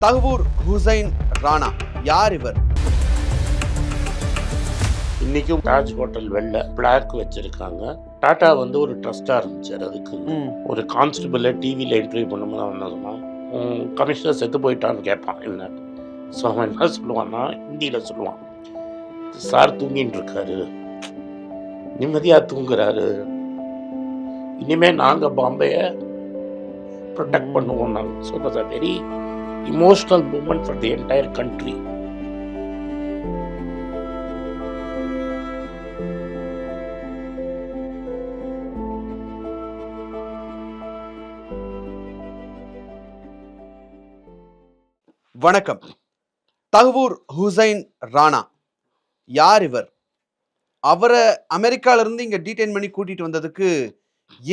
தகவூர் ஹுசைன் ராணா யார் இவர்? இன்னைக்கும் தாஜ் ஹோட்டல் வெளில பிளாக் வச்சிருக்காங்க. டாடா வந்து ஒரு ட்ரஸ்டா இருந்துச்சார். அதுக்கு ஒரு கான்ஸ்டபிளை டிவியில் இன்டர்வியூ பண்ணும்போது அவன் என்ன சொன்னான், கமிஷனர் செத்து போயிட்டான்னு கேட்பான். என்ன ஸோ அவன் என்ன சொல்லுவான்னா, ஹிந்தியில் சொல்லுவான், சார் தூங்கின்னு இருக்காரு, நிம்மதியாக தூங்குறாரு, இனிமேல் நாங்கள் பாம்பேயை ப்ரொடெக்ட் பண்ணுவோம். நாங்கள் so it was a very emotional moment for the entire country. வணக்கம். தகவூர் ஹுசைன் ராணா யார் இவர்? அவரை அமெரிக்கால இருந்து இங்க டீடைன் பண்ணி கூட்டிட்டு வந்ததுக்கு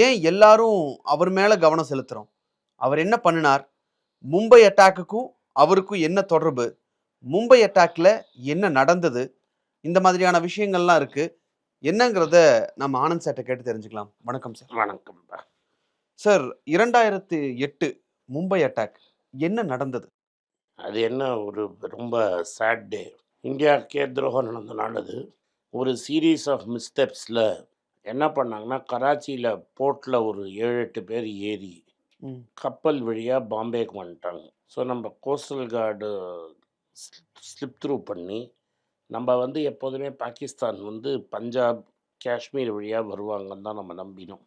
ஏன் எல்லாரும் அவர் மேல கவனம் செலுத்துறோம்? அவர் என்ன பண்ணினார்? மும்பை அட்டாக்குக்கும் அவருக்கும் என்ன தொடர்பு? மும்பை அட்டாக்ல என்ன நடந்தது? இந்த மாதிரியான விஷயங்கள்லாம் இருக்கு. என்னங்கிறத நம்ம ஆனந்த் சார்ட்ட கேட்டு தெரிஞ்சுக்கலாம். வணக்கம் சார். வணக்கம் சார், 2008 மும்பை அட்டாக் என்ன நடந்தது? அது என்ன ஒரு ரொம்ப சேட் டே. இந்தியாவுக்கே துரோகம் நடந்த நாள் அது. ஒரு சீரீஸ் ஆஃப் மிஸ்டெப்ஸில் என்ன பண்ணாங்கன்னா, கராச்சியில் போர்ட்டில் ஒரு 7-8 பேர் ஏறி கப்பல் வழியாக பாம்பேக்கு வந்துட்டாங்க. ஸோ நம்ம கோஸ்டல் கார்டு ஸ்லிப் த்ரூ பண்ணி நம்ம வந்து எப்போதுமே பாகிஸ்தான் வந்து பஞ்சாப் காஷ்மீர் வழியாக வருவாங்கன்னு தான் நம்ம நம்பினோம்.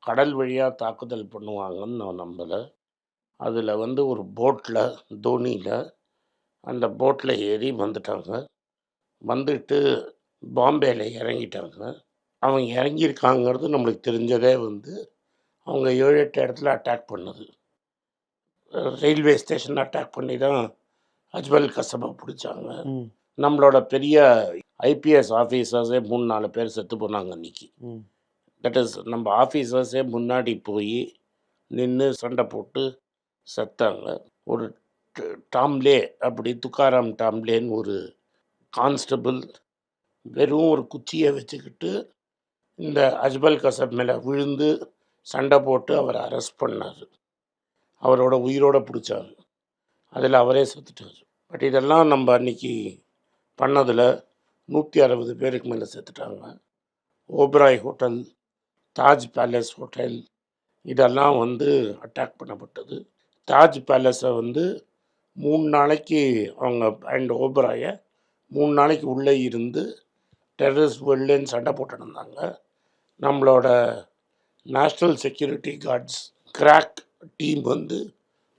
கடல் வழியாக தாக்குதல் பண்ணுவாங்கன்னு நான் நம்பலை. அதில் வந்து ஒரு போட்டில், தோனியில், அந்த போட்டில் ஏறி வந்துட்டாங்க. வந்துட்டு பாம்பேயில் இறங்கிட்டாங்க. அவங்க இறங்கியிருக்காங்கிறது நம்மளுக்கு தெரிஞ்சதே வந்து அவங்க 7-8 இடத்துல அட்டாக் பண்ணது. ரயில்வே ஸ்டேஷன் அட்டாக் பண்ணி தான் அஜ்மல் கசபை பிடிச்சாங்க. நம்மளோட பெரிய ஐபிஎஸ் ஆஃபீஸர்ஸே 3-4 பேர் செத்து போனாங்க அன்றைக்கி. தட் இஸ் நம்ம ஆஃபீஸர்ஸே முன்னாடி போய் நின்று சண்டை போட்டு செத்தாங்க. ஒரு டாம்லே, அப்படி துக்காராம் டாம்லேன்னு ஒரு கான்ஸ்டபிள் வெறும் ஒரு குச்சியை வச்சுக்கிட்டு இந்த அஜ்மல் கசப் மேலே விழுந்து சண்டை போட்டு அவரை அரெஸ்ட் பண்ணார். அவரோட உயிரோடு பிடிச்சாங்க. அதில் அவரே செத்துட்டார். பட் இதெல்லாம் நம்ம அன்றைக்கி பண்ணதில் 160 பேருக்கு மேலே செத்துட்டாங்க. Oberoi hotel, Taj palace hotel, இதெல்லாம் வந்து அட்டாக் பண்ணப்பட்டது. தாஜ் பேலஸை வந்து 3 நாளைக்கு அவங்க அண்ட் ஓப்ராயை 3 நாளைக்கு உள்ளே இருந்து டெரரிஸ்ட் வெளிலேன்னு சண்டை போட்டுருந்தாங்க. நம்மளோட national security cards crack team வந்து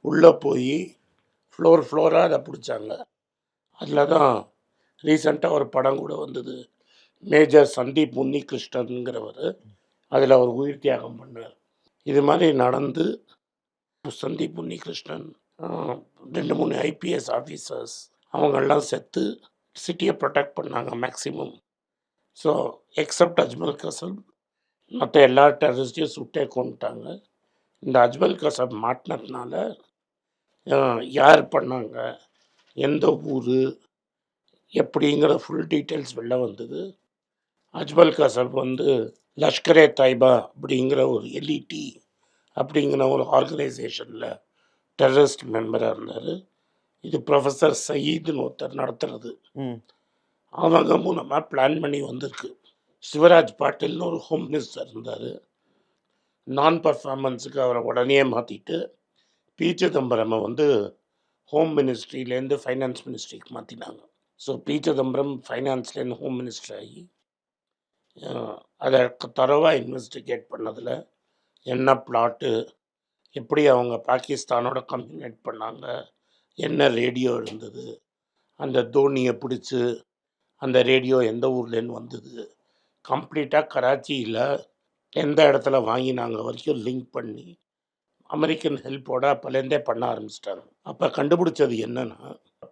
உள்ளே போய் ஃப்ளோராக அதை பிடிச்சாங்க. அதில் தான் ரீசெண்டாக ஒரு படம் கூட வந்தது, மேஜர் சந்தீப் உன்னிகிருஷ்ணன்கிறவர், அதில் அவர் உயிர் தியாகம் பண்ணார். இது மாதிரி நடந்து சந்தீப் உன்னிகிருஷ்ணன், 2-3 ஐபிஎஸ் ஆஃபீஸர்ஸ் அவங்கெல்லாம் செத்து சிட்டியை ப்ரொடெக்ட் பண்ணாங்க மேக்ஸிமம். ஸோ எக்ஸப்ட் அஜ்மல் கசப், மற்ற எல்லா டெரரிஸ்டையும் சுட்டே கொண்டுட்டாங்க. இந்த அஜ்மல் கசப் மாட்டினதுனால யார் பண்ணாங்க, எந்த ஊர், எப்படிங்கிற ஃபுல் டீட்டெயில்ஸ் வெளில வந்தது. அஜ்மல் கசப் வந்து லஷ்கரே தாய்பா அப்படிங்கிற ஒரு எல்இடி அப்படிங்கிற ஒரு ஆர்கனைசேஷனில் டெரரிஸ்ட் மெம்பராக இருந்தார். இது ப்ரொஃபஸர் சயீதுன்னு ஒருத்தர் நடத்துறது. அவங்க மூலமாக பிளான் பண்ணி வந்திருக்கு. சிவராஜ் பாட்டில்னு ஒரு ஹோம் மினிஸ்டர் இருந்தார். நான் பர்ஃபார்மன்ஸுக்கு அவரை உடனே மாற்றிட்டு பி சிதம்பரமை வந்து ஹோம் மினிஸ்ட்ரியிலேருந்து ஃபைனான்ஸ் மினிஸ்ட்ரிக்கு மாற்றினாங்க. ஸோ பி சிதம்பரம் ஃபைனான்ஸ்லேருந்து ஹோம் மினிஸ்டர் ஆகி அதை தரவாக இன்வெஸ்டிகேட் பண்ணதில் என்ன பிளாட்டு, எப்படி அவங்க பாகிஸ்தானோட கம்யூனிகேட் பண்ணாங்க, என்ன ரேடியோ இருந்தது, அந்த தோனியை பிடிச்சி அந்த ரேடியோ எந்த ஊர்லேருந்து வந்தது, கம்ப்ளீட்டாக கராச்சியில் எந்த இடத்துல வாங்கினாங்க வரைக்கும் லிங்க் பண்ணி அமெரிக்கன் ஹெல்ப்போட அப்போலேருந்தே பண்ண ஆரம்பிச்சிட்டாங்க. அப்போ கண்டுபிடிச்சது என்னென்னா,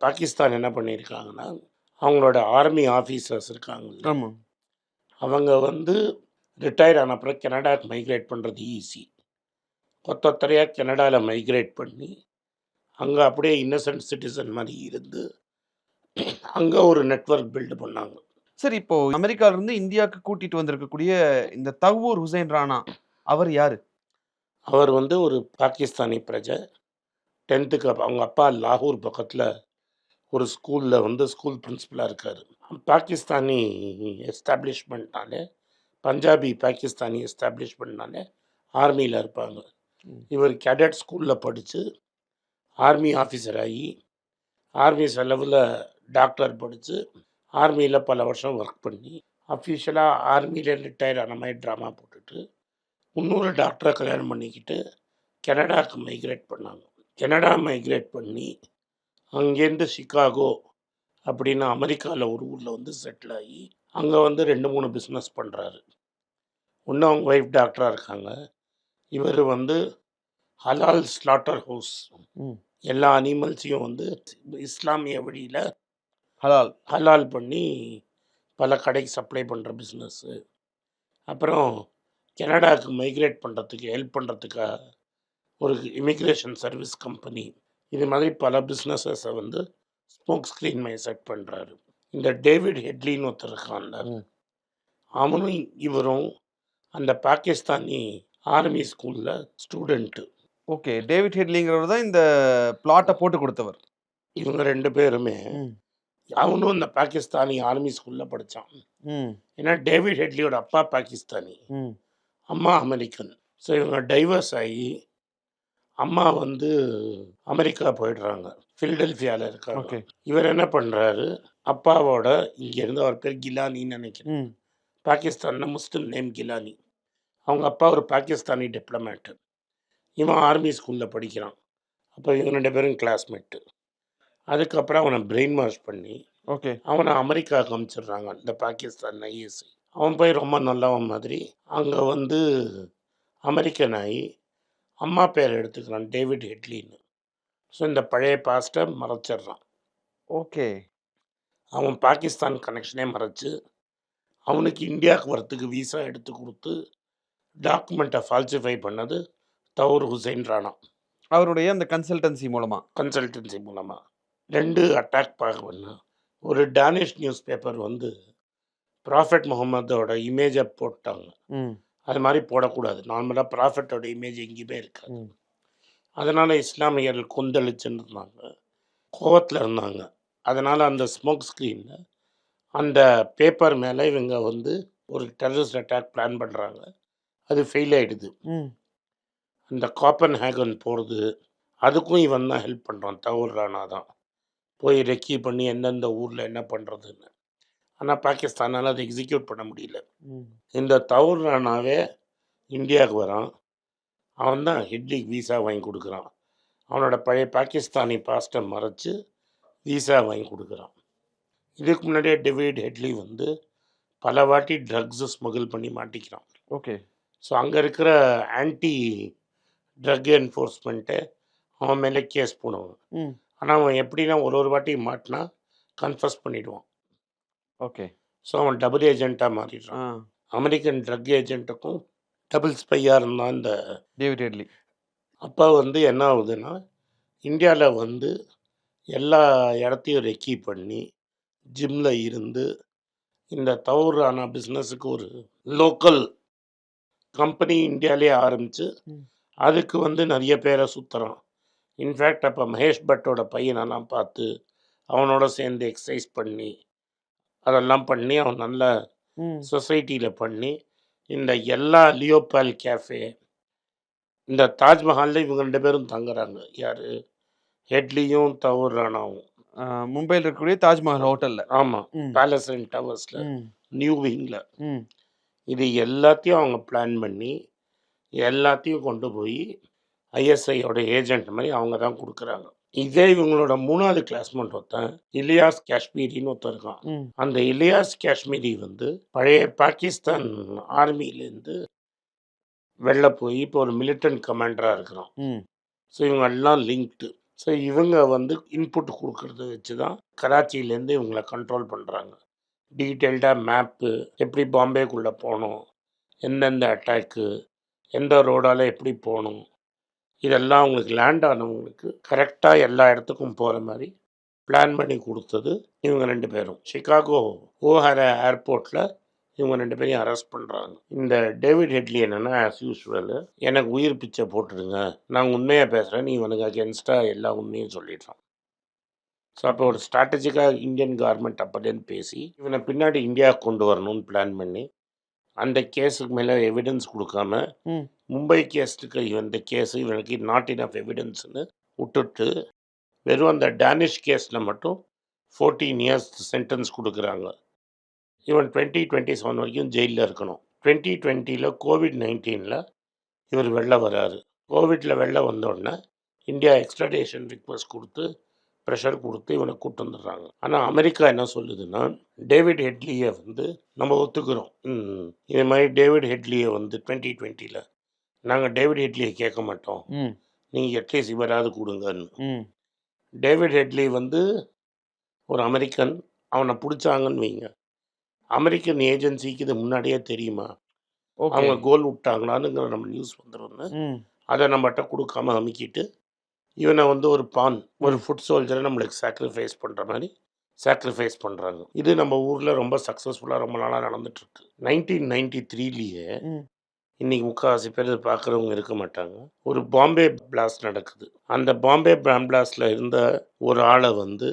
பாகிஸ்தான் என்ன பண்ணியிருக்காங்கன்னா, அவங்களோட ஆர்மி ஆஃபீஸர்ஸ் இருக்காங்க, அவங்க வந்து ரிட்டையர் ஆன அப்புறம் கனடாவுக்கு மைக்ரேட் பண்ணுறது ஈஸி. கொத்தொத்தரையாக கனடாவில் மைக்ரேட் பண்ணி அங்கே அப்படியே இன்னசென்ட் சிட்டிசன் மாதிரி இருந்து அங்கே ஒரு நெட்வொர்க் பில்டு பண்ணாங்க. சரி, இப்போ அமெரிக்கால இருந்து இந்தியாவுக்கு கூட்டிட்டு வந்திருக்கக்கூடிய இந்த தகவூர் ஹுசைன் ராணா அவர் யாரு? அவர் வந்து ஒரு பாகிஸ்தானி பிரஜை. 10th அவங்க அப்பா லாகூர் பக்கத்தில் ஒரு ஸ்கூலில் வந்து ஸ்கூல் பிரின்சிபலாக இருக்கார். பாகிஸ்தானி எஸ்டாப்ளிஷ்மெண்ட்னாலே, பஞ்சாபி பாகிஸ்தானி எஸ்டாப்ளிஷ்மெண்ட்னாலே ஆர்மியில் இருப்பாங்க. இவர் கேடட் ஸ்கூலில் படித்து ஆர்மி ஆஃபீஸர் ஆகி, ஆர்மி செலவில் டாக்டர் படித்து, ஆர்மியில் பல வருஷம் ஒர்க் பண்ணி, அஃபிஷியலாக ஆர்மியில் ரிட்டையர் ஆன மாதிரி ட்ராமா போட்டுட்டு, இன்னொரு டாக்டரை கல்யாணம் பண்ணிக்கிட்டு கனடாவுக்கு மைக்ரேட் பண்ணாங்க. கனடா மைக்ரேட் பண்ணி அங்கேருந்து சிகாகோ அப்படின்னு அமெரிக்காவில் ஒரு ஊரில் வந்து செட்டில் ஆகி, அங்கே வந்து 2-3 பிஸ்னஸ் பண்ணுறாரு. ஒன்று அவங்க ஒய்ஃப் டாக்டராக இருக்காங்க. இவர் வந்து ஹலால் ஸ்லாட்டர் ஹவுஸ், எல்லா அனிமல்ஸையும் வந்து இஸ்லாமிய வழியில் ஹலால். ஹலால் பண்ணி பல கடைக்கு சப்ளை பண்ணுற பிஸ்னஸ்ஸு. அப்புறம் கனடாவுக்கு மைக்ரேட் பண்ணுறதுக்கு ஹெல்ப் பண்ணுறதுக்காக ஒரு இமிக்ரேஷன் சர்வீஸ் கம்பெனி, இது மாதிரி பல பிஸ்னஸஸை வந்து ஸ்மோக் ஸ்க்ரீன் மாதிரி செட் பண்ணுறாரு. இந்த டேவிட் ஹெட்லின்னு ஒருத்தர் இருக்கான்ல, அவனும் இவரும் அந்த பாகிஸ்தானி ஆர்மி ஸ்கூலில் ஸ்டூடெண்ட்டு. ஓகே, டேவிட் ஹெட்லிங்கிறவர் தான் இந்த பிளாட்டை போட்டு கொடுத்தவர். இவங்க 2 பேருமே, அவனும் இந்த பாகிஸ்தானி ஆர்மி ஸ்கூலில் படித்தான். ஏன்னா டேவிட் ஹெட்லியோட அப்பா பாகிஸ்தானி, அம்மா அமெரிக்கன். ஸோ இவங்க டைவர்ஸ் ஆகி அம்மா வந்து அமெரிக்கா போயிடுறாங்க, ஃபிலடெல்ஃபியாவில் இருக்காங்க. ஓகே. இவர் என்ன பண்ணுறாரு, அப்பாவோட இங்கேருந்து, அவர் பேர் கிலானின்னு நினைக்கிறேன், பாகிஸ்தானில் முஸ்லிம் நேம் கிலானி. அவங்க அப்பா ஒரு பாகிஸ்தானி டிப்ளமேட்டு. இவன் ஆர்மி ஸ்கூலில் படிக்கிறான். அப்போ இவங்க 2 பேரும் கிளாஸ்மேட்டு. அதுக்கப்புறம் அவனை பிரெயின் வாஷ் பண்ணி ஓகே, அவனை அமெரிக்காவுக்கு அனுப்பிச்சிடுறாங்க, இந்த பாகிஸ்தான் ஐஎஸ்ஐ. அவன் போய் ரொம்ப நல்லவன் மாதிரி அங்கே வந்து அமெரிக்கன் ஆகி அம்மா பேர் எடுத்துக்கிறான், டேவிட் ஹெட்லின்னு. ஸோ இந்த பழைய பாஸ்ட்டை மறைச்சிட்றான். ஓகே. அவன் பாகிஸ்தான் கனெக்ஷனே மறைச்சு அவனுக்கு இந்தியாவுக்கு வரத்துக்கு விசா எடுத்து கொடுத்து டாக்குமெண்ட்டை ஃபால்சிஃபை பண்ணது தௌர் ஹுசைன் ராணா. அவருடைய அந்த கன்சல்டன்சி மூலமாக 2 அட்டாக் பண்ணா. ஒரு டானிஷ் நியூஸ் பேப்பர் வந்து ப்ராஃபெட் முகமதோட இமேஜை போட்டாங்க. அது மாதிரி போடக்கூடாது, நார்மலாக ப்ராஃபெட்டோட இமேஜ் எங்கேயுமே இருக்காது. அதனால் இஸ்லாமியர்கள் கொந்தளிச்சுன்னு இருந்தாங்க, கோவத்தில் இருந்தாங்க. அதனால் அந்த ஸ்மோக் ஸ்க்ரீனில் அந்த பேப்பர் மேலே இவங்க வந்து ஒரு டெரரிஸ்ட் அட்டாக் பிளான் பண்ணுறாங்க. அது ஃபெயில் ஆகிடுது. அந்த காப்பன் ஹேகன் போகிறது, அதுக்கும் இவன் தான் ஹெல்ப் பண்ணுறான், தௌர் ராணா தான் போய் ரெக்கி பண்ணி எந்தெந்த ஊரில் என்ன பண்ணுறதுன்னு. ஆனால் பாகிஸ்தானால் அதை எக்ஸிக்யூட் பண்ண முடியல. இந்த தௌர் ராணாவே இந்தியாவுக்கு வரான். அவன் தான் ஹெட்லிக்கு விசா வாங்கி கொடுக்குறான். அவனோட பழைய பாகிஸ்தானி பாஸ்ட்டை மறைச்சு விசா வாங்கி கொடுக்குறான். இதுக்கு முன்னாடியே டேவிட் ஹெட்லி வந்து பல வாட்டி ட்ரக்ஸு ஸ்மகிள் பண்ணி மாட்டிக்கிறான். ஓகே. ஸோ அங்கே இருக்கிற ஆன்டி ட்ரக் என்ஃபோர்ஸ்மெண்ட்டை அவன் மேலே கேஸ் போடுவான். ஆனால் அவன் எப்படின்னா ஒரு வாட்டி மாட்டினா கன்ஃபஸ் பண்ணிவிடுவான். ஓகே. ஸோ அவன் டபுள் ஏஜெண்ட்டாக மாறிடுறான். அமெரிக்கன் ட்ரக் ஏஜென்ட்டுக்கும் டபுள் ஸ்பையாக இருந்தான் இந்த டேவிட் ஹெட்லி. அப்போ வந்து என்ன ஆகுதுன்னா, இந்தியாவில் வந்து எல்லா இடத்தையும் ரெக்கி பண்ணி ஜிம்மில் இருந்து இந்த தௌர் ராணா பிஸ்னஸுக்கு ஒரு லோக்கல் கம்பெனி இந்தியாவிலே ஆரம்பித்து அதுக்கு வந்து நிறைய பேரை சுற்றுறான். இன்ஃபேக்ட் அப்போ மகேஷ் பட்டோட பையனெல்லாம் பார்த்து அவனோட சேர்ந்து எக்ஸசைஸ் பண்ணி அதெல்லாம் பண்ணி அவன் நல்ல சொசைட்டியில் பண்ணி இந்த எல்லா லியோபால் கேஃபே, இந்த தாஜ்மஹாலில் இவங்க 2 பேரும் தங்குறாங்க. யார், ஹெட்லியும் தௌர் ராணாவும். மும்பையில் இருக்கக்கூடிய தாஜ்மஹால் ஹோட்டலில். ஆமாம், பேலஸ் அண்ட் டவர்ஸில், நியூ விங்கில். இது எல்லாத்தையும் அவங்க பிளான் பண்ணி எல்லாத்தையும் கொண்டு போய் ஐஎஸ்ஐயோட ஏஜென்ட் மாதிரி அவங்க தான் கொடுக்குறாங்க. இதே இவங்களோட 3வது கிளாஸ்மேட் ஒருத்தன் இலியாஸ் காஷ்மீரின்னு ஒருத்தன் இருக்கான். அந்த இலியாஸ் காஷ்மீரி வந்து பழைய பாகிஸ்தான் ஆர்மியிலேருந்து வெளில போய் இப்போ ஒரு மிலிட்டன்ட் கமாண்டராக இருக்கிறான். ஸோ இவங்க எல்லாம் லிங்க்டு. ஸோ இவங்க வந்து இன்புட் கொடுக்கறத வச்சு தான் கராச்சியிலேருந்து இவங்களை கண்ட்ரோல் பண்ணுறாங்க. டீட்டெயில்டாக மேப்பு, எப்படி பாம்பேக்குள்ளே போகணும், எந்தெந்த அட்டாக்கு, எந்த ரோடால் எப்படி போகணும், இதெல்லாம் அவங்களுக்கு லேண்ட் ஆனவங்களுக்கு கரெக்டாக எல்லா இடத்துக்கும் போகிற மாதிரி பிளான் பண்ணி கொடுத்தது இவங்க 2 பேரும். சிகாகோ ஓஹாரா ஏர்போர்ட்டில் இவங்க 2 பேரையும் அரெஸ்ட் பண்ணுறாங்க. இந்த டேவிட் ஹெட்லி என்னன்னா ஆஸ் யூஷுவல் எனக்கு உயிர் பிச்சை போட்டுடுங்க, நான் உண்மையாக பேசுகிறேன், நீ இவனுக்கு அகேன்ஸ்டாக எல்லா உண்மையும் சொல்லிடுறான். ஸோ அப்போ ஒரு ஸ்ட்ராட்டஜிக்காக இந்தியன் கவர்மெண்ட் அப்போலேருந்து பேசி இவனை பின்னாடி இந்தியாவுக்கு கொண்டு வரணும்னு பிளான் பண்ணி அந்த கேஸுக்கு மேலே எவிடன்ஸ் கொடுக்காம ம். மும்பை கேஸுக்கு இந்த கேஸு இவனுக்கு நாட் இனஃப் எவிடன்ஸ்னு விட்டுட்டு வெறும் அந்த டேனிஷ் கேஸில் மட்டும் 14 இயர்ஸ் சென்டென்ஸ் கொடுக்குறாங்க. இவன் 2027 வரைக்கும் ஜெயிலில் இருக்கணும். 2020 கோவிட்-19 இவர் வெளில வராரு. கோவிட்டில் வெளில வந்தோடனே இந்தியா எக்ஸ்ட்ரடேஷன் ரிக்வஸ்ட் கொடுத்து ப்ரெஷர் கொடுத்து இவனை கூட்டு வந்துடுறாங்க. ஆனால் அமெரிக்கா என்ன சொல்லுதுன்னா டேவிட் ஹெட்லியை வந்து நம்ம ஒத்துக்கிறோம். இது மாதிரி டேவிட் ஹெட்லியை வந்து 2020 நாங்கள் டேவிட் ஹெட்லியை கேட்க மாட்டோம், ம். நீங்கள் அட்லீஸ்ட் இவராது கொடுங்கன்னு. ம். டேவிட் ஹெட்லி வந்து ஒரு அமெரிக்கன், அவனை பிடிச்சாங்கன்னு வைங்க, அமெரிக்கன் ஏஜென்சிக்கு இது முன்னாடியே தெரியுமா, ஓகே. அவங்க கோல் விட்டாங்களான்னு நம்ம நியூஸ் வந்துடும்னு ம். அதை நம்மகிட்ட கொடுக்காம அமுக்கிட்டு இவனை வந்து ஒரு பான், ஒரு ம். ஃபுட் சோல்ஜரை நம்மளுக்கு சாக்ரிஃபைஸ் பண்ணுற மாதிரி சாக்ரிஃபைஸ் பண்ணுறாங்க. இது நம்ம ஊரில் ரொம்ப சக்ஸஸ்ஃபுல்லாக ரொம்ப நாளாக நடந்துட்டுருக்கு. 1993 ம். இன்றைக்கி முக்கால்வாசி பேர் பார்க்குறவங்க இருக்க மாட்டாங்க. ஒரு பாம்பே பிளாஸ்ட் நடக்குது. அந்த பாம்பே பிளாஸ்டில் இருந்த ஒரு ஆளை வந்து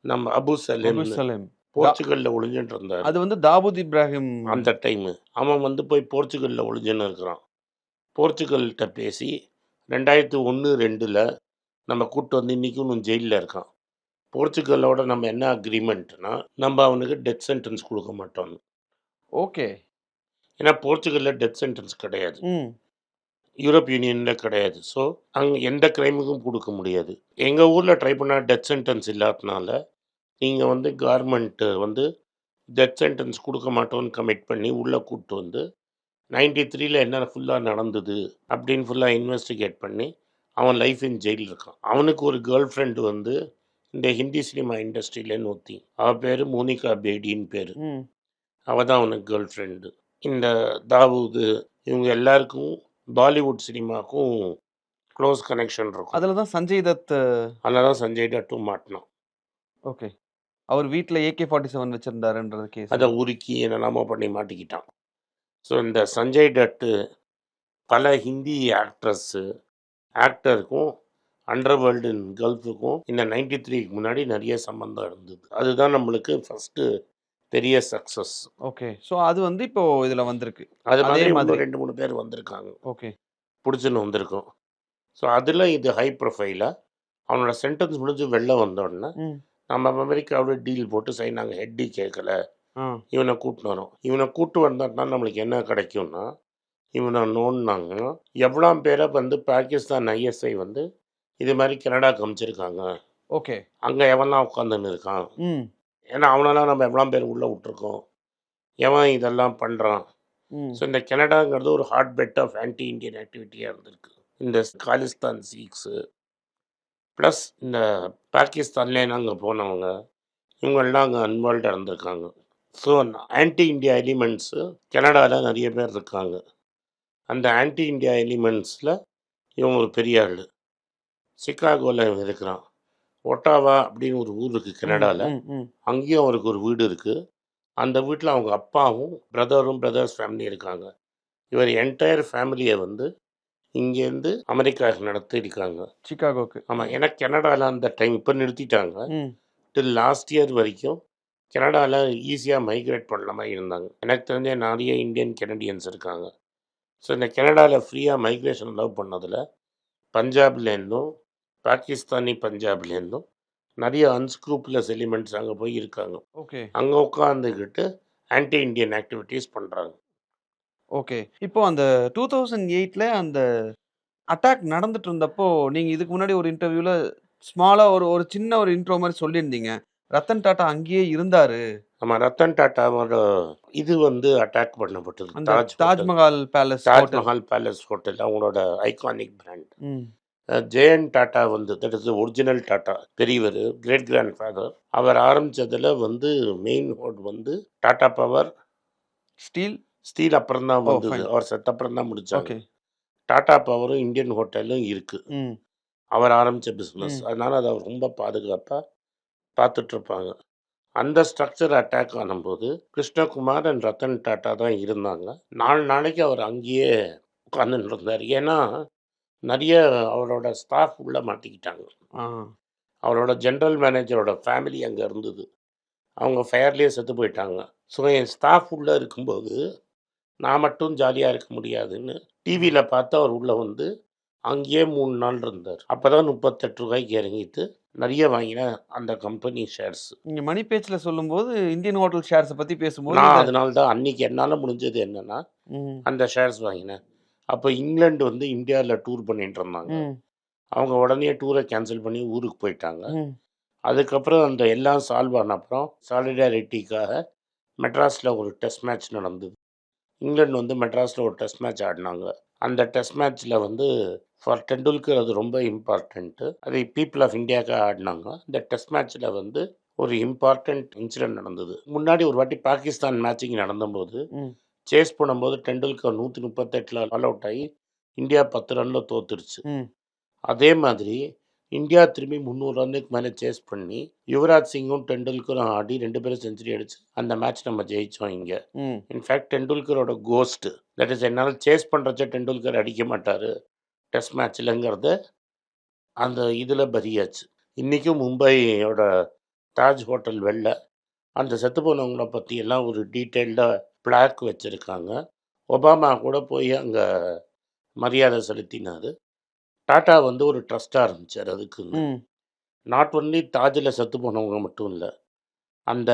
நம்ம அபு சலேம் சலேம் போர்ச்சுகலில் ஒளிஞ்சுட்டு இருந்தார். அது வந்து தாவூத் இப்ராஹிம் அந்த டைமு அவன் வந்து போய் போர்ச்சுகலில் ஒளிஞ்சுன்னு இருக்கிறான். போர்ச்சுகல்கிட்ட பேசி 2001-2 நம்ம கூட்டு வந்து இன்றைக்கும் ஜெயிலில் இருக்கான். போர்ச்சுகலோட நம்ம என்ன அக்ரிமெண்ட்னா நம்ம அவனுக்கு டெத் சென்டென்ஸ் கொடுக்க மாட்டோம். ஓகே. ஏன்னா போர்ச்சுகலில் டெத் சென்டென்ஸ் கிடையாது, ம். யூரோப் யூனியனில் கிடையாது. ஸோ அங்கே எந்த கிரைமுக்கும் கொடுக்க முடியாது. எங்கள் ஊரில் ட்ரை பண்ணால் டெத் சென்டென்ஸ் இல்லாதனால நீங்கள் வந்து கவர்மெண்ட்டு வந்து டெத் சென்டென்ஸ் கொடுக்க மாட்டோன்னு கமிட் பண்ணி உள்ளே கூப்பிட்டு வந்து 93 என்ன ஃபுல்லாக நடந்தது அப்படின்னு ஃபுல்லாக இன்வெஸ்டிகேட் பண்ணி அவன் லைஃப் இன் ஜெயில் இருக்கான். அவனுக்கு ஒரு கேர்ள் ஃப்ரெண்டு வந்து இந்த ஹிந்தி சினிமா இண்டஸ்ட்ரியிலேன்னு ஒத்தி, அவள் பேர் மோனிகா பேடின்னு பேர். ம். அவள் தான் அவனுக்கு கேர்ள் ஃப்ரெண்டு. இந்த தாவூது இவங்க எல்லாருக்கும் பாலிவுட் சினிமாவுக்கும் க்ளோஸ் கனெக்ஷன் இருக்கும். அதில் தான் சஞ்சய் தத். அதனால தான் சஞ்சய் தட்டும் மாட்டினான். ஓகே. அவர் வீட்டில் AK-47 வச்சிருந்தாருன்றது கேஸ். அதை உருக்கி என்னெல்லாமோ பண்ணி மாட்டிக்கிட்டான். ஸோ இந்த சஞ்சய் தட்டு பல ஹிந்தி ஆக்டருக்கும் அண்டர்வேர்ல்டு கல்ஃபுக்கும் இந்த 93 முன்னாடி நிறைய சம்பந்தம் இருந்தது. அதுதான் நம்மளுக்கு ஃபஸ்ட்டு பெரிய சக்ஸஸ். ஓகே. ஸோ அது வந்து இப்போ இதில் வந்திருக்கு. அது அதே மாதிரி மாதிரி 2-3 பேர் வந்திருக்காங்க, ஓகே. பிடிச்சுன்னு வந்திருக்கோம். ஸோ அதில் இது ஹை ப்ரொஃபைலாக அவனோட சென்டென்ஸ் முடிஞ்சு வெளில வந்தோடனே ம். நம்ம அமெரிக்காவோட டீல் போட்டு சரி நாங்கள் ஹெட்டி கேட்கல, ஆ. இவனை கூட்டின்னு வரோம். இவனை கூட்டு வந்தோம்னா நம்மளுக்கு என்ன கிடைக்கும்னா, இவனை நோண்டினாங்கன்னா எவ்வளோ பேரை வந்து பாகிஸ்தான் ISI வந்து இது மாதிரி கனடாக்கு அமைச்சிருக்காங்க. ஓகே. அங்கே எவன்லாம் உட்காந்துன்னு இருக்கான், ம். ஏன்னா அவனெல்லாம் நம்ம எவ்வளோ பேர் உள்ளே விட்டுருக்கோம், எவன் இதெல்லாம் பண்ணுறான். ம். ஸோ இந்த கனடாங்கிறது ஒரு hot bed of anti Indian ஆக்டிவிட்டியாக இருந்திருக்கு. இந்த காலிஸ்தான் சீக்ஸு ப்ளஸ் இந்த பாகிஸ்தான்லேயே அங்கே போனவங்க இவங்கெல்லாம் அங்கே அன்வால்வ்டாக இருந்திருக்காங்க. ஸோ ஆன்டி இண்டியா எலிமெண்ட்ஸு கனடாவில் நிறைய பேர் இருக்காங்க. அந்த ஆன்டி இண்டியா எலிமெண்ட்ஸில் இவன் ஒரு பெரிய ஆள். சிகாகோவில் இவன் இருக்கிறான். ஒட்டாவா அப்படின்னு ஒரு ஊர் இருக்குது கனடாவில், ம். ம். அங்கேயும் அவருக்கு ஒரு வீடு இருக்குது. அந்த வீட்டில் அவங்க அப்பாவும் பிரதர்ஸ் ஃபேமிலி இருக்காங்க. இவர் என்டையர் ஃபேமிலியை வந்து இங்கேருந்து அமெரிக்காவுக்கு நடத்திருக்காங்க, சிகாகோக்கு. ஆமாம். ஏன்னா கனடாவில் அந்த டைம் இப்போ நிறுத்திட்டாங்க. ம். டில் லாஸ்ட் இயர் வரைக்கும் கனடாவில் ஈஸியாக மைக்ரேட் பண்ண மாதிரி இருந்தாங்க. எனக்கு தெரிஞ்ச நிறைய இந்தியன் கெனடியன்ஸ் இருக்காங்க. ஸோ இந்த கனடாவில் ஃப்ரீயாக மைக்ரேஷன் அலோவ் பண்ணதில் பஞ்சாப்லேருந்தும் பாகிஸ்தானி பஞ்சாப்லேருந்தும் நிறைய அன்ஸ்க்ரூப்லஸ் எலிமெண்ட்ஸ் அங்கே போய் இருக்காங்க. ஓகே. அங்கே உட்காந்துக்கிட்டு ஆன்டி இண்டியன் ஆக்டிவிட்டீஸ் பண்ணுறாங்க. ஓகே. இப்போ அந்த 2008ல அந்த அட்டாக் நடந்துட்டு இருந்தப்போ, நீங்க இதுக்கு முன்னாடி ஒரு இன்டர்வியூல ஸ்மாலா ஒரு சின்ன ஒரு இன்ட்ரோ மாரி சொல்லியிருந்தீங்க. ரத்தன் டாடா அங்கேயே இருந்தாரு. ஆமாம், ரத்தன் டாட்டாவோட இது வந்து அட்டாக் பண்ணப்பட்டது. அந்த Taj Mahal palace hotel. Taj Mahal palace hotel அவங்களோட ஐகானிக் பிராண்ட். ம். ஜெயன் டாட்டா வந்து தட் இஸ் ஒரிஜினல் டாட்டா, பெரியவர், கிரேட் கிராண்ட் ஃபாதர். அவர் ஆரம்பித்ததில் வந்து மெயின் ஹோட் வந்து டாட்டா பவர் ஸ்டீல் அப்புறம் தான் வந்தது. fine. அவர் செத்த அப்புறம் தான் முடிச்சாங்க. ஓகே. டாட்டா பவரும் இந்தியன் ஹோட்டலும் இருக்குது. ம். அவர் ஆரம்பித்த பிஸ்னஸ். ம். அதனால் அதை அவர் ரொம்ப பாதுகாப்பாக பார்த்துட்ருப்பாங்க. அந்த ஸ்ட்ரக்சர் அட்டாக் ஆனும்போது கிருஷ்ணகுமார் அண்ட் ரத்தன் டாட்டா தான் இருந்தாங்க. 4 நாளைக்கு அவர் அங்கேயே உட்காந்துட்டு இருந்தார். ஏன்னா, நிறைய அவரோட ஸ்டாஃப் உள்ள மாட்டிக்கிட்டாங்க. ஆ. அவரோட ஜெனரல் மேனேஜரோட ஃபேமிலி அங்கே இருந்தது. அவங்க ஃபயர்லேயே செத்து போயிட்டாங்க. ஸோ என் ஸ்டாஃப் உள்ளே இருக்கும்போது நான் மட்டும் ஜாலியாக இருக்க முடியாதுன்னு டிவியில் பார்த்து அவர் உள்ளே வந்து அங்கேயே 3 நாள் இருந்தார். அப்போ தான் 38 ரூபாய்க்கு இறங்கிட்டு நிறைய வாங்கின அந்த கம்பெனி ஷேர்ஸ். நீங்க மணி பேச்சில் சொல்லும்போது இந்தியன் ஹோட்டல் ஷேர்ஸை பற்றி பேசும்போது நான் அதனால தான் அன்னைக்கு என்னால் முடிஞ்சது என்னன்னா ம், அந்த ஷேர்ஸ் வாங்கினேன். அப்போ இங்கிலாந்து வந்து இந்தியாவில் டூர் பண்ணிட்டு இருந்தாங்க. ம், அவங்க உடனே டூரை கேன்சல் பண்ணி ஊருக்கு போயிட்டாங்க. ம், அதுக்கப்புறம் அந்த எல்லாம் சால்வ் ஆன அப்புறம் சாலிடாரிட்டிக்காக மெட்ராஸில் ஒரு டெஸ்ட் மேட்ச் நடந்தது. இங்கிலாந்து வந்து மெட்ராஸில் ஒரு டெஸ்ட் மேட்ச் ஆடினாங்க. அந்த டெஸ்ட் மேட்ச்சில் வந்து ஃபார் டெண்டுல்கர் அது ரொம்ப இம்பார்ட்டண்ட்டு. அது பீப்புள் ஆஃப் இந்தியாவுக்காக ஆடினாங்க. இந்த டெஸ்ட் மேட்ச்சில் வந்து ஒரு இம்பார்ட்டண்ட் இன்சிடென்ட் நடந்தது. முன்னாடி ஒரு வாட்டி பாகிஸ்தான் மேட்சிங் நடந்தபோது ம், சேஸ் பண்ணும்போது டெண்டுல்கர் 138 ஆல் அவுட் ஆகி இந்தியா 10 ரனில் தோத்துருச்சு. ம், அதே மாதிரி இந்தியா திரும்பி 300 ரன்னுக்கு மேலே சேஸ் பண்ணி யுவராஜ் சிங்கும் டெண்டுல்கரும் ஆடி 2 பேரும் செஞ்சுரி அடிச்சு அந்த மேட்ச் நம்ம ஜெயித்தோம் இங்கே. ம், இன்ஃபேக்ட் டெண்டுல்கரோட கோஸ்ட்டு தட் இஸ் என்னால் சேஸ் பண்ணுறச்ச டெண்டுல்கர் அடிக்க மாட்டார் டெஸ்ட் மேட்ச்லங்கிறத அந்த இதில் பரியாச்சு. இன்றைக்கும் மும்பையோட தாஜ் ஹோட்டல் வெளில அந்த செத்து போனவங்கள பற்றி எல்லாம் ஒரு டீட்டெயில்டாக பிளாக் வச்சுருக்காங்க. ஒபாமா கூட போய் அங்கே மரியாதை செலுத்தினார். டாட்டா வந்து ஒரு ட்ரஸ்ட்டாக ஆரம்பித்தார் அதுக்குன்னு. ம். நாட் ஒன்லி தாஜில் செத்து போனவங்க மட்டும் இல்லை, அந்த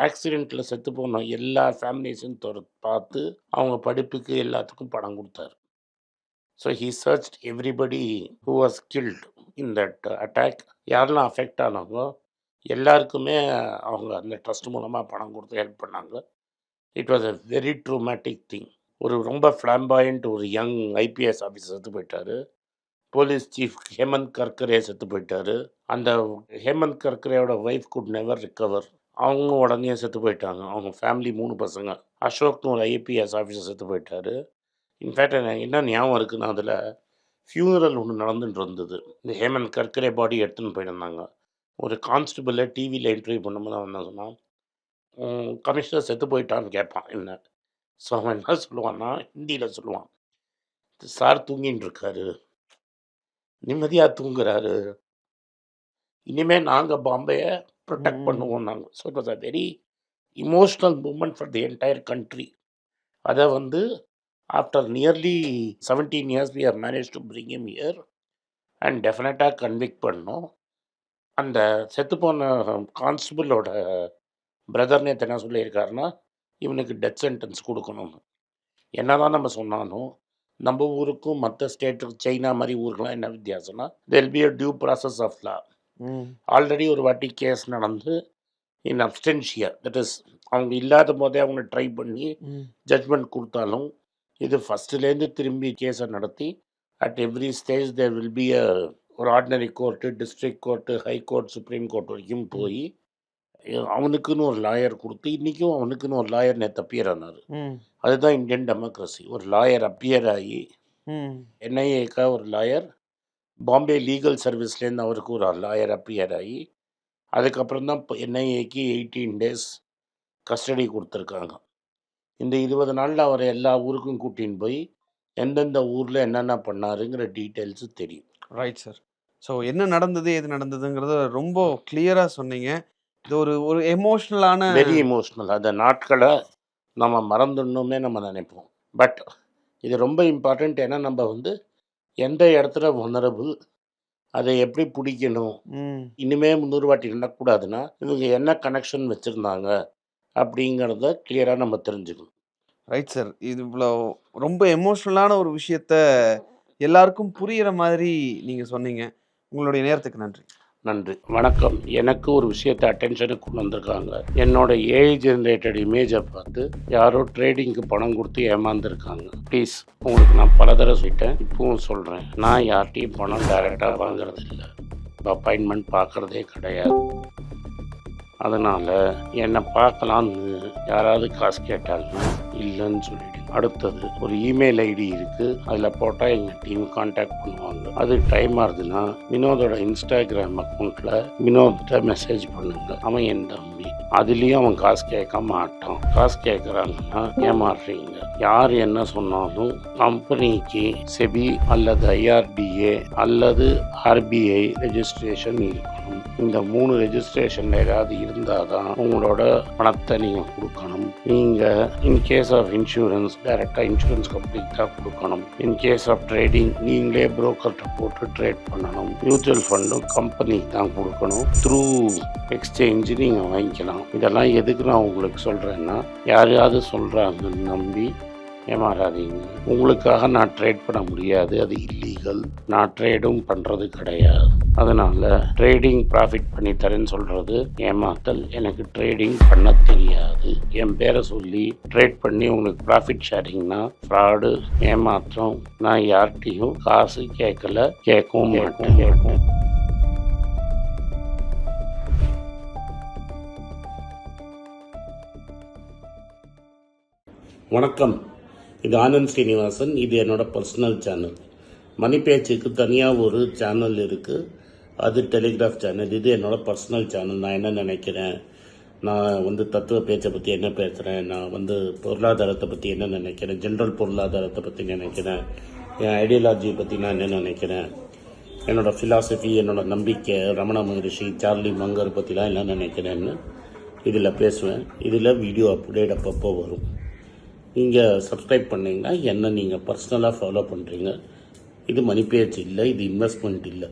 ஆக்சிடெண்ட்டில் செத்து போன எல்லா ஃபேமிலிஸும் பார்த்து அவங்க படிப்புக்கு எல்லாத்துக்கும் பணம் கொடுத்தாரு. So he searched everybody who was killed in that attack. யாரெல்லாம் அஃபெக்ட் ஆனாங்களோ எல்லாருக்குமே அவங்க அந்த ட்ரஸ்ட் மூலமாக பணம் கொடுத்து ஹெல்ப் பண்ணாங்க. It was a very traumatic thing. ஒரு ரொம்ப ஃப்ளாம்பாயண்ட் ஒரு யங் ஐபிஎஸ் ஆஃபீஸர் செத்து போயிட்டார். போலீஸ் சீஃப் ஹேமந்த் கர்கரே செத்து போயிட்டார். அந்த ஹேமந்த் கர்கரேயோட ஒய்ஃப் குட் நெவர் ரிகவர். அவங்க உடனே செத்து போயிட்டாங்க. அவங்க ஃபேமிலி 3 பசங்க. அசோக்னு ஒரு ஐபிஎஸ் ஆஃபீஸர் செத்து போயிட்டார். இன்ஃபேக்ட் எனக்கு என்ன ஞாபகம் இருக்குன்னா, அதில் ஃபியூனரல் ஒன்று நடந்துட்டு இருந்தது. இந்த ஹேமந்த் கர்கரே பாடி எடுத்துன்னு போயிருந்தாங்க. ஒரு கான்ஸ்டபிளை டிவியில் இன்டர்வியூ பண்ணும்போது அவன் என்ன சொன்னான், கமிஷனர் செத்து போயிட்டான்னு கேட்பான் என்ன. ஸோ அவன் என்ன சொல்லுவான்னா, ஹிந்தியில் சொல்லுவான், சார் தூங்கின்னு இருக்காரு, நிம்மதியாக தூங்குறாரு, இனிமேல் நாங்கள் பாம்பேயை ப்ரொடெக்ட் பண்ணுவோம் நாங்கள். So it was a very emotional moment for the entire country. அதை வந்து after nearly 17 years we have managed to bring him here and டெஃபினட்டாக கன்விக்ட் பண்ணோம். அந்த செத்துப்போன கான்ஸ்டபிளோட பிரதர் நேற்று என்ன சொல்லியிருக்காருன்னா, இவனுக்கு டெத் சென்டென்ஸ் கொடுக்கணும்னு. என்ன தான் நம்ம சொன்னாலும் நம்ம ஊருக்கும் மற்ற ஸ்டேட்டுக்கு சைனா மாதிரி ஊருக்கெலாம் என்ன வித்தியாசம்னா, there be a due process of law. Already ஒரு வாட்டி கேஸ் நடந்து இன் அப்ஸ்டென்ஷியா, தட் இஸ் அவங்க இல்லாத போதே அவங்க ட்ரை பண்ணி ஜட்ஜ்மெண்ட் கொடுத்தாலும் இது ஃபஸ்ட்டுலேருந்து திரும்பி கேஸை நடத்தி at every stage there will be a ஒரு ordinary court, district court, high court, supreme court வரைக்கும் போய் அவனுக்குன்னு ஒரு லாயர் கொடுத்து, இன்றைக்கும் அவனுக்குன்னு ஒரு லாயர் நேற்று அப்பியர் ஆனார். அதுதான் இந்தியன் டெமோக்ரஸி. ஒரு லாயர் அப்பியர் ஆகி என்ஐஏக்கா ஒரு லாயர், பாம்பே லீகல் சர்வீஸ்லேருந்து அவருக்கு ஒரு லாயர் அப்பியர் ஆகி, அதுக்கப்புறம் தான் என்ஐஏக்கு 18 days கஸ்டடி கொடுத்துருக்காங்க. இந்த 20 நாளில் அவரை எல்லா ஊருக்கும் கூட்டின்னு போய் எந்தெந்த ஊரில் என்னென்ன பண்ணாருங்கிற டீட்டெயில்ஸு தெரியும். Right sir. ஸோ என்ன நடந்தது எது நடந்ததுங்கிறத ரொம்ப கிளியராக சொன்னீங்க. இது ஒரு ஒரு எமோஷ்னலான வெரி எமோஷ்னல். அந்த நாட்களை நம்ம மறந்துடணுமே நம்ம நினைப்போம். பட் இது ரொம்ப இம்பார்ட்டண்ட். ஏன்னா நம்ம வந்து எந்த இடத்துல வனரபிள், அதை எப்படி பிடிக்கணும், இனிமே 300 வாட்டி நடக்கூடாதுன்னா இவங்க என்ன கனெக்ஷன் வச்சுருந்தாங்க அப்படிங்கிறத கிளியராக நம்ம தெரிஞ்சுக்கணும். Right sir. இது இவ்வளோ ரொம்ப எமோஷ்னலான ஒரு விஷயத்த எல்லாருக்கும் புரிகிற மாதிரி நீங்கள் சொன்னீங்க. உங்களுடைய நேரத்துக்கு நன்றி. நன்றி, வணக்கம். எனக்கு ஒரு விஷயத்தை அட்டென்ஷனுக்கு கொண்டு வந்திருக்காங்க. என்னோட ஏஐ ஜென்ரேட்டட் இமேஜை பார்த்து யாரோ ட்ரேடிங்க்கு பணம் கொடுத்து ஏமாந்துருக்காங்க. ப்ளீஸ், உங்களுக்கு நான் பல தடவை சொல்லிட்டேன், இப்பவும் சொல்கிறேன், நான் யார்கிட்டையும் பணம் டைரெக்டாக வாங்குறது இல்லை, அப்பாயின்மெண்ட் பார்க்குறதே கிடையாது. அதனால் என்னை பார்க்கலான்னு யாராவது காசு கேட்டாங்கன்னா இல்லைன்னு சொல்லிவிடு. அடுத்தது ஒரு இமெயில் ஐடி இருக்குது, அதில் போட்டால் எங்கள் டீம் கான்டாக்ட் பண்ணுவாங்க. அது டைம் ஆகுதுன்னா வினோதோட இன்ஸ்டாகிராம் அக்கௌண்ட்டில் வினோத்தை மெசேஜ் பண்ணுங்கள். அவன் என் தம்பி. அதுலேயும் அவன் காசு கேட்க மாட்டான். காசு கேட்குறாங்கன்னா ஏமாறுறீங்க. யார் என்ன சொன்னாலும் கம்பெனிக்கு செபி அல்லது ஐஆர்டிஏ அல்லது ஆர்பிஐ ரெஜிஸ்ட்ரேஷன் இருக்கணும். இந்த 3 ரெஜிஸ்ட்ரேஷன் ஏதாவது இருந்தால் தான் உங்களோட பணத்தை நீங்கள் கொடுக்கணும். நீங்கள் இன்கேஸ் ஆஃப் இன்சூரன்ஸ் டைரெக்டாக இன்சூரன்ஸ் கம்பெனிக்கு தான் கொடுக்கணும். இன்கேஸ் ஆஃப் ட்ரேடிங் நீங்களே புரோக்கர்கிட்ட போட்டு ட்ரேட் பண்ணணும். மியூச்சுவல் ஃபண்டும் கம்பெனிக்கு தான் கொடுக்கணும். த்ரூ எக்ஸ்சேஞ்சு நீங்கள் வாங்கிக்கலாம். இதெல்லாம் எதுக்கு நான் உங்களுக்கு சொல்கிறேன்னா, யாரையாவது சொல்கிறாங்கன்னு நம்பி ஏமாறாதீங்க. உங்களுக்காக நான் ட்ரேட் பண்ண முடியாது, அது இல்லீகல். நான் ட்ரேடும் பண்ணுறது கிடையாது. அதனால் ட்ரேடிங் ப்ராஃபிட் பண்ணி தரேன்னு சொல்கிறது ஏமாத்தல். எனக்கு ட்ரேடிங் பண்ண தெரியாது. என் பேரை சொல்லி ட்ரேட் பண்ணி உங்களுக்கு ப்ராஃபிட் ஷேரிங்னா ஃப்ராடு, ஏமாற்றம். நான் யார்கிட்டையும் காசு கேட்கல, கேட்கவும் மாட்டேன். வணக்கம், இது ஆனந்த் ஸ்ரீனிவாசன். இது என்னோட பர்சனல் சேனல். மணி பேச்சுக்கு தனியாக ஒரு சேனல் இருக்குது, அது டெலிகிராஃப் சேனல். இது என்னோட பர்சனல் சேனல். நான் என்ன நினைக்கிறேன், நான் தத்துவ பேச்சை பற்றி என்ன பேசுகிறேன், நான் பொருளாதாரத்தை பற்றி என்ன நினைக்கிறேன், ஜென்ரல் பொருளாதாரத்தை பற்றி நினைக்கிறேன், என் ஐடியாலஜியை பற்றி நான் என்ன நினைக்கிறேன், என்னோடய ஃபிலாசபி, என்னோடய நம்பிக்கை, ரமண மகரிஷி, சார்லி மங்கர் பற்றிலாம் என்ன நினைக்கிறேன்னு இதில் பேசுவேன். இதில் வீடியோ அப்டேட் அப்பப்போ வரும். நீங்கள் சப்ஸ்கிரைப் பண்ணிங்கன்னா என்ன நீங்கள் பர்சனலாக ஃபாலோ பண்ணுறீங்க. இது மணி பேச்சு இல்லை, இது இன்வெஸ்ட்மெண்ட் இல்லை.